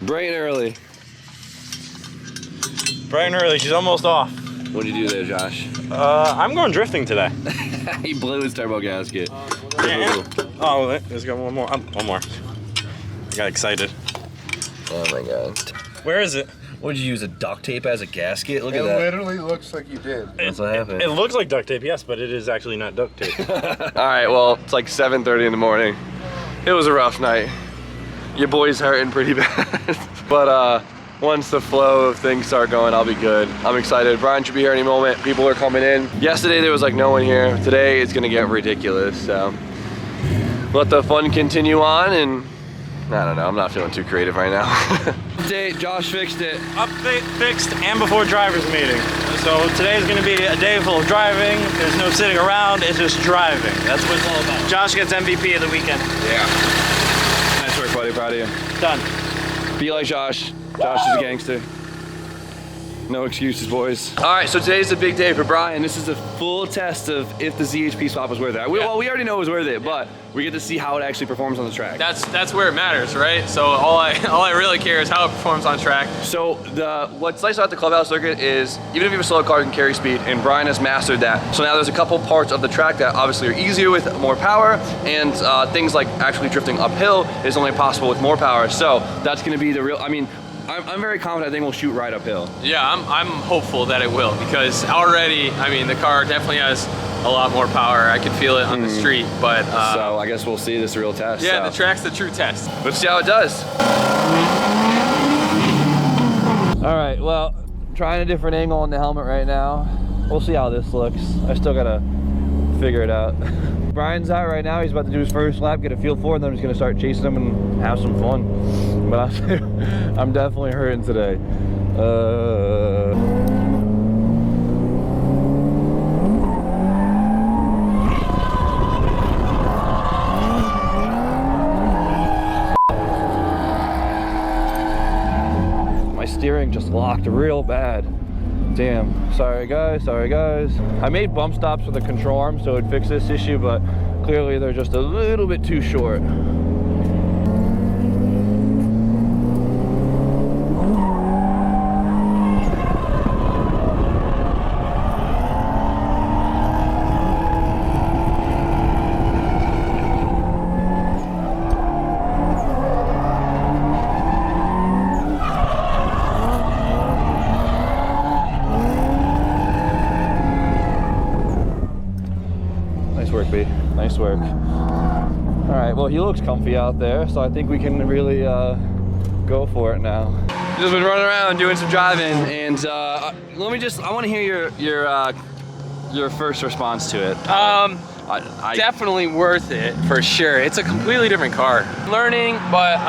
Bright and early. Bright and early, she's almost off. What did you do there, Josh? I'm going drifting today. He blew his turbo gasket. Oh, there's got one more. One more. I got excited. Oh my god. Where is it? What did you use, a duct tape as a gasket? Look at It that. literally looks like you did. That's what happened. It looks like duct tape, yes, but it is actually not duct tape. Alright, well, it's like 7:30 in the morning. It was a rough night. Your boy's hurting pretty bad. But once the flow of things start going, I'll be good. I'm excited. Brian should be here any moment. People are coming in. Yesterday there was like no one here. Today it's gonna get ridiculous, so let the fun continue on, and I don't know, I'm not feeling too creative right now. Update, Josh fixed it. Update fixed and before driver's meeting. So today's gonna be a day full of driving. There's no sitting around, it's just driving. That's what it's all about. Josh gets MVP of the weekend. Yeah. Nice work, buddy, proud of you. Done. Be like Josh. Josh is a gangster. No excuses, boys. All right, so today's a big day for Brian. This is a full test of if the ZHP swap was worth it. Well, we already know it was worth it, but we get to see how it actually performs on the track. That's where it matters, right? So all I really care is how it performs on track. So what's nice about the clubhouse circuit is even if you have a slow car, you can carry speed, and Brian has mastered that. So now there's a couple parts of the track that obviously are easier with more power, and things like actually drifting uphill is only possible with more power. So that's gonna be the real, I mean, I'm very confident I think we'll shoot right uphill. Yeah, I'm hopeful that it will, because already, I mean, the car definitely has a lot more power. I can feel it on the street, but so I guess we'll see this real test. Yeah, so the track's the true test. Let's see how it does. All right, well, trying a different angle on the helmet right now. We'll see how this looks. I still gotta figure it out. Brian's out right now. He's about to do his first lap, get a feel for it, and then I'm just gonna start chasing him and have some fun. But I'm definitely hurting today. My steering just locked real bad. Damn, sorry guys. I made bump stops with the control arm so it'd fix this issue, but clearly they're just a little bit too short. Nice work, B. Nice work. All right, well, he looks comfy out there, so I think we can really go for it now. Just been running around doing some driving, and I want to hear your first response to it. Definitely worth it, for sure. It's a completely different car. Learning, but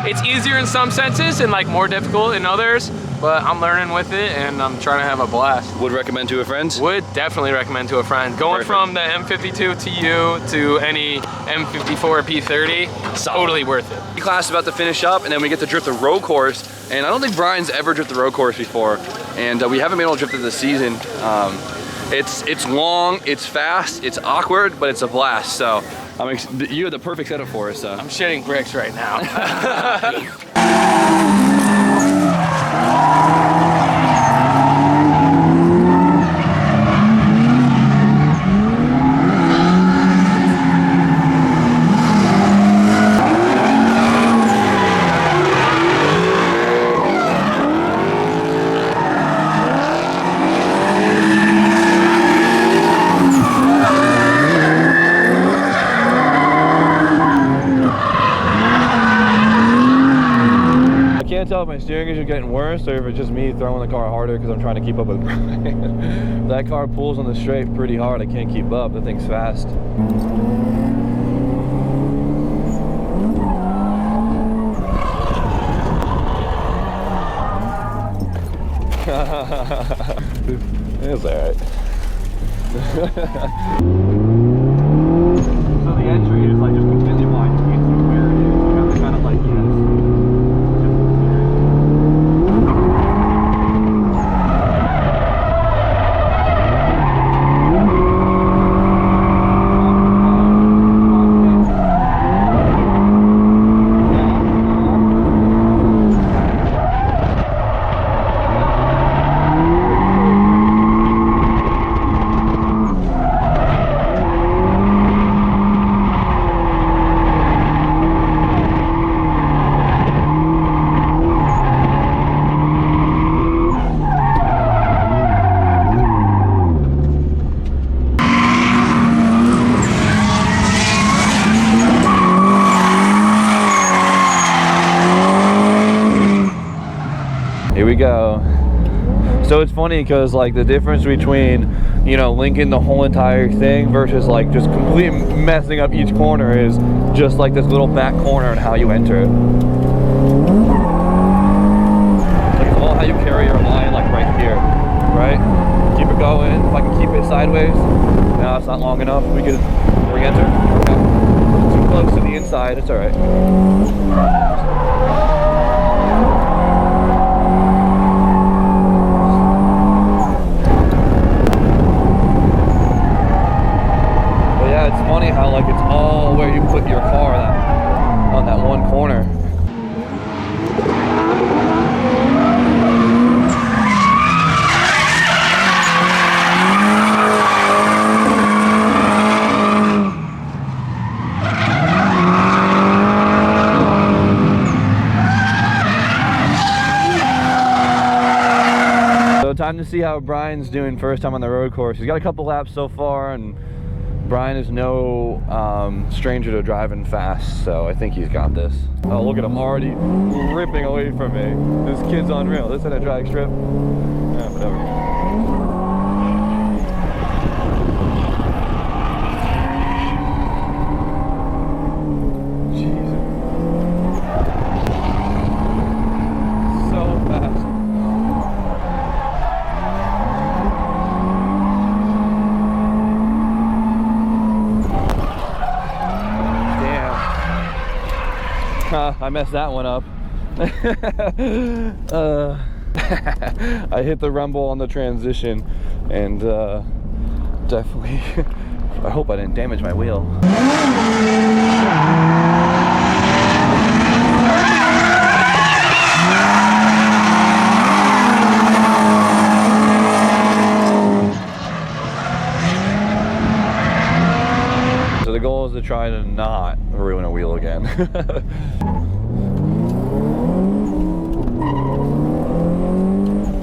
it's easier in some senses and like more difficult in others. But I'm learning with it, and I'm trying to have a blast. Would recommend to a friend? Would definitely recommend to a friend. Going from the M52 TU to any M54 P30, totally worth it. The class is about to finish up, and then we get to drift the road course. And I don't think Brian's ever drifted the road course before, and we haven't been able to drift it this season. It's long, it's fast, it's awkward, but it's a blast. So you have the perfect setup for us. I'm shitting bricks right now. I can't tell if my steering is getting worse or if it's just me throwing the car harder because I'm trying to keep up with Brian. That car pulls on the straight pretty hard. I can't keep up. The thing's fast. It's alright. So the entry is like just completely blind. You can't see where it is. You have to kind of like we go. So it's funny because like the difference between, you know, linking the whole entire thing versus like just completely messing up each corner is just like this little back corner and how you enter it. Like it's all how you carry your line, like right here, right? Keep it going. If I can keep it sideways, no, it's not long enough. We could re-enter. Okay. Too close to the inside. It's all right. It's funny how like it's all where you put your car on that one corner. So time to see how Brian's doing first time on the road course. He's got a couple laps so far, and Brian is no stranger to driving fast, so I think he's got this. Oh, look at him already ripping away from me. This kid's unreal. This is a drag strip. Yeah, whatever. Jesus. So fast. I messed that one up. I hit the rumble on the transition and definitely, I hope I didn't damage my wheel. So the goal is to try to not ruin a wheel again.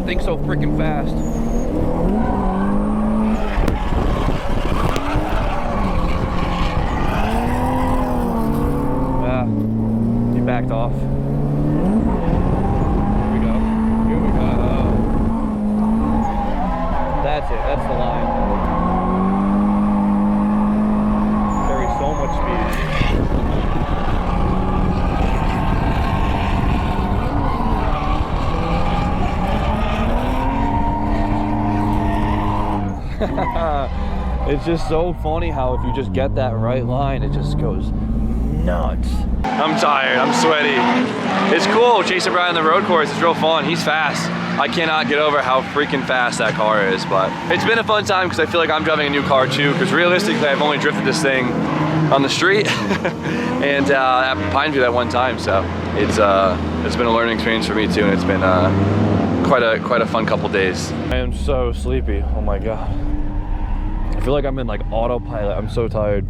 Think so freaking fast. He backed off. Here we go. Here we go. That's it. That's the line. Carries so much speed. It's just so funny how if you just get that right line, it just goes nuts. I'm tired, I'm sweaty. It's cool chasing Brian on the road course. It's real fun. He's fast. I cannot get over how freaking fast that car is, but it's been a fun time because I feel like I'm driving a new car too, because realistically I've only drifted this thing on the street and at Pineview that one time, so it's been a learning experience for me too, and it's been quite a fun couple days. I am so sleepy. Oh my god. I feel like I'm in like autopilot. I'm so tired.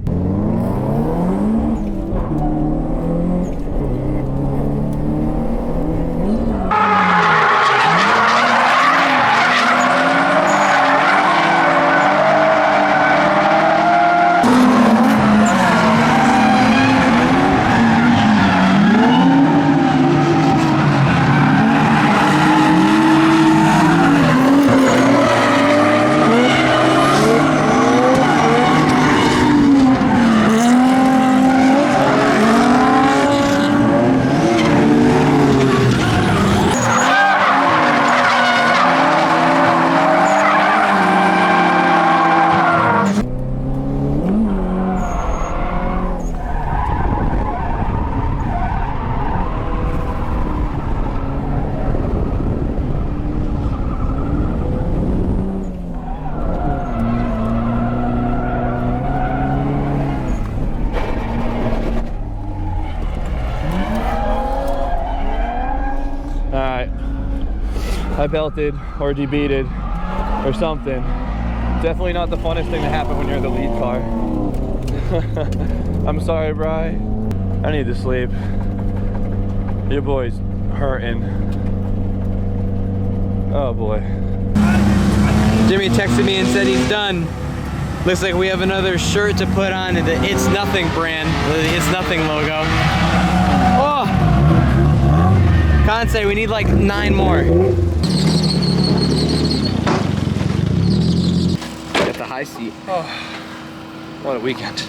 I belted or debeated or something. Definitely not the funnest thing to happen when you're in the lead car. I'm sorry, Bri. I need to sleep. Your boy's hurting. Oh boy. Jimmy texted me and said he's done. Looks like we have another shirt to put on the It's Nothing brand, the It's Nothing logo. Oh! Kansai, we need like 9 more. Get the high seat. Oh, what a weekend.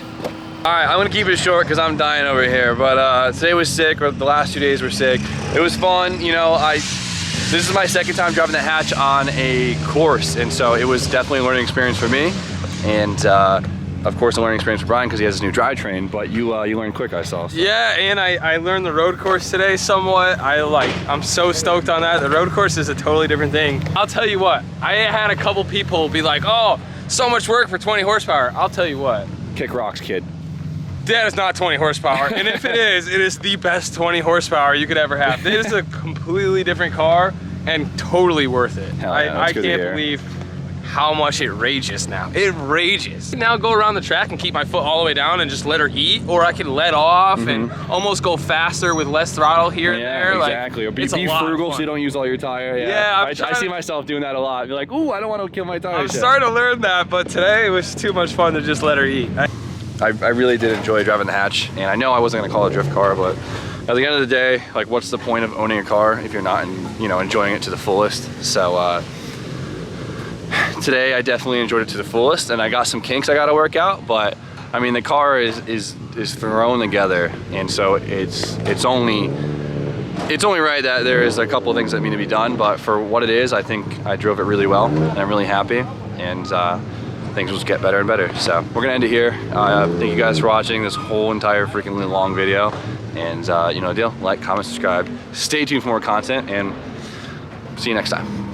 All right, I'm gonna keep it short because I'm dying over here, but today was sick, or the last 2 days were sick. It was fun, you know, this is my second time driving the hatch on a course, and so it was definitely a learning experience for me. And of course, a learning experience for Brian because he has his new drivetrain, but you learned quick, I saw. So. Yeah, and I learned the road course today somewhat. I'm so stoked on that. The road course is a totally different thing. I'll tell you what, I had a couple people be like, oh, so much work for 20 horsepower. I'll tell you what. Kick rocks, kid. That is not 20 horsepower, and if it is the best 20 horsepower you could ever have. It is a completely different car and totally worth it. Hell yeah, I can't believe how much it rages now. It rages. I can now go around the track and keep my foot all the way down and just let her eat, or I can let off and almost go faster with less throttle here and there. Exactly. Like, or be frugal so you don't use all your tire. Yeah, I see myself doing that a lot. Be like, ooh, I don't want to kill my tires. I'm starting to learn that, but today it was too much fun to just let her eat. I really did enjoy driving the hatch, and I know I wasn't gonna call it a drift car, but at the end of the day, like, what's the point of owning a car if you're not, enjoying it to the fullest? So today I definitely enjoyed it to the fullest, and I got some kinks I got to work out. But I mean, the car is thrown together, and so it's only right that there is a couple of things that need to be done. But for what it is, I think I drove it really well, and I'm really happy. And things will just get better and better. So we're gonna end it here. Thank you guys for watching this whole entire freaking long video. And you know the deal, like, comment, subscribe. Stay tuned for more content, and see you next time.